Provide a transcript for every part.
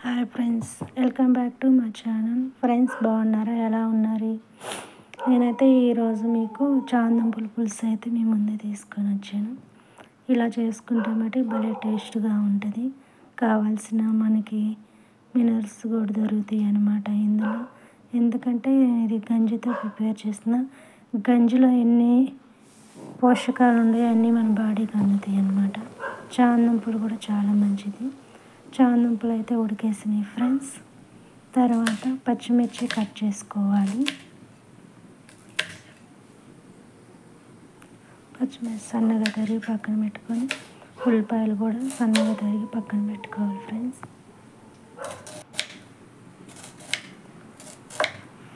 Hi friends, welcome back to my channel. Friends బాగున్నారా? ఎలా ఉన్నారు? నేనైతే ఈరోజు మీకు చామదుంపల పులుసు అయితే మీ ముందే తీసుకొని వచ్చాను. ఇలా చేసుకుంటే మట్టి భలే టేస్ట్గా ఉంటుంది. కావాల్సిన మనకి మినరల్స్ కూడా దొరుకుతాయి అన్నమాట ఇందులో. ఎందుకంటే ఇది గంజితో ప్రిపేర్ చేసిన గంజిలో ఎన్ని పోషకాలు ఉన్నాయో అన్నీ మన బాడీకి అందుతాయి అన్నమాట. చామదుంపలు కూడా చాలా మంచిది. చామదుంపలు అయితే ఉడికేసినాయి ఫ్రెండ్స్. తర్వాత పచ్చిమిర్చి కట్ చేసుకోవాలి. పచ్చిమిర్చి సన్నగా తరిగి పక్కన పెట్టుకొని ఉల్లిపాయలు కూడా సన్నగా తరిగి పక్కన పెట్టుకోవాలి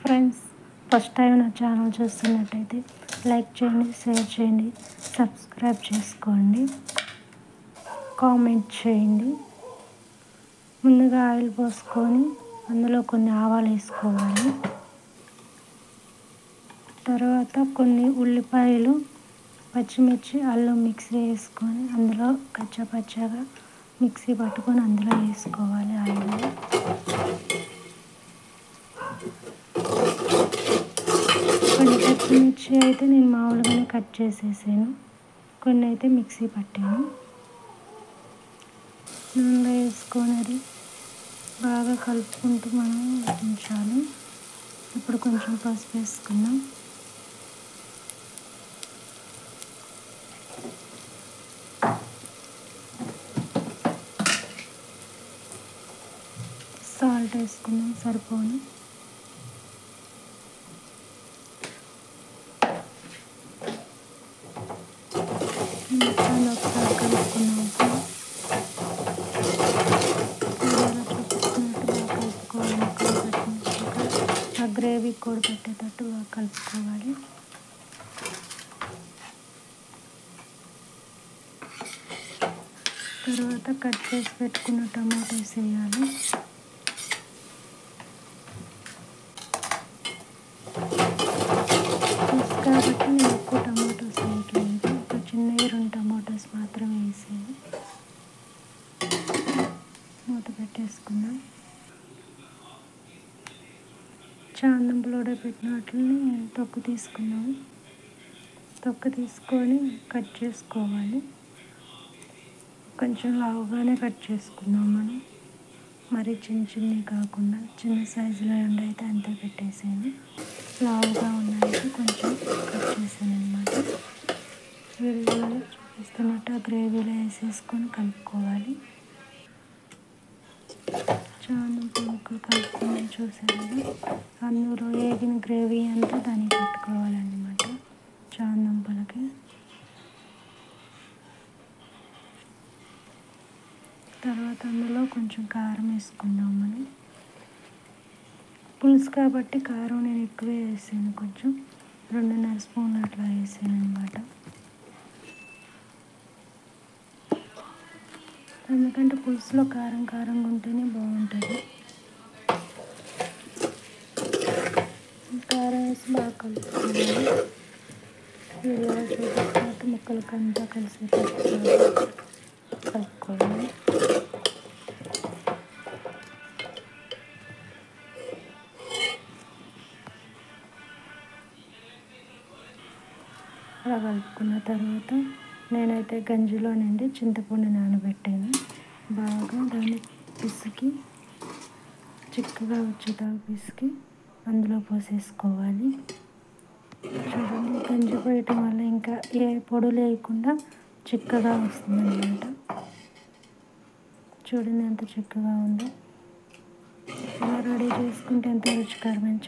ఫ్రెండ్స్. ఫస్ట్ టైం నా ఛానల్ చూస్తున్నట్టయితే లైక్ చేయండి, షేర్ చేయండి, సబ్స్క్రైబ్ చేసుకోండి, కామెంట్ చేయండి. ముందుగా ఆయిల్ పోసుకొని అందులో కొన్ని ఆవాలు వేసుకోవాలి. తర్వాత కొన్ని ఉల్లిపాయలు, పచ్చిమిర్చి, అల్లం మిక్సీ వేసుకొని అందులో కచ్చాపచ్చాగా మిక్సీ పట్టుకొని అందులో వేసుకోవాలి ఆయిల్. కొన్ని పచ్చిమిర్చి అయితే నేను మామూలుగానే కట్ చేసేసాను, కొన్ని అయితే మిక్సీ పట్టాను. నూనెలో వేసుకొని అది బాగా కలుపుకుంటూ మనం ఉంచాలి. ఇప్పుడు కొంచెం పసుపు వేసుకుందాం. సాల్ట్ వేసుకుందాం సరిపోను. ఒకసారి కలుపుకున్నాం. ఆ గ్రేవీ కూడా పెట్టేటట్టు బాగా కలుపుకోవాలి. తర్వాత కట్ చేసి పెట్టుకున్న టమాటోస్ వేయాలి. కాబట్టి నేను ఎక్కువ టమాటోస్ వేయట్లేదు, ఒక చిన్నవి 2 టమాటోస్ మాత్రమే వేసేది. మూత పెట్టేసుకుందాం. చామదుంపలు పెట్టిన వాటిని తొక్కు తీసుకున్నాము. తొక్కు తీసుకొని కట్ చేసుకోవాలి. కొంచెం లావుగానే కట్ చేసుకుందాం మనం, మరి చిన్నవి కాకుండా. చిన్న సైజులో అయితే అంతే పెట్టేసాను. లావుగా ఉన్నాయంటే కొంచెం కట్ చేసాను అన్నమాట. వీడియోలో చూపిస్తున్నట్టు ఆ గ్రేవీలో వేసేసుకొని కలుపుకోవాలి. చామదుంప ముక్కలు కలుపుకొని చూసారు, అందులో వేగిన గ్రేవీ అంతా దానికి పెట్టుకోవాలన్నమాట చామదుంపలకి. తర్వాత అందులో కొంచెం కారం వేసుకుందాం మనం. పులుసు కాబట్టి కారం నేను ఎక్కువే వేసాను, కొంచెం 2.5 స్పూన్లు అట్లా వేసాను అన్నమాట. ఎందుకంటే పులుసులో కారం కారంగా ఉంటేనే బాగుంటుంది. కారం వేసి బాగా కలుపుకోవాలి. వీడియోలో చూపిస్తున్నట్టు ముక్కలకి అంతా కలిసేటట్టు కలుపుకోవాలి. అలా కలుపుకున్న తర్వాత నేనైతే గంజిలో నుండి చింతపండు నానబెట్టాను. బాగా దాన్ని పిసికి చిక్కగా వచ్చేదాకా పిసికి అందులో పోసేసుకోవాలి. చూడండి, గంజి పోయటం వల్ల ఇంకా ఏ పొడులు వేయకుండా చిక్కగా వస్తుంది అన్నమాట. చూడండి ఎంత చిక్కగా ఉందో. ఇలా రెడీ చేసుకుంటే ఎంతో రుచికరమైన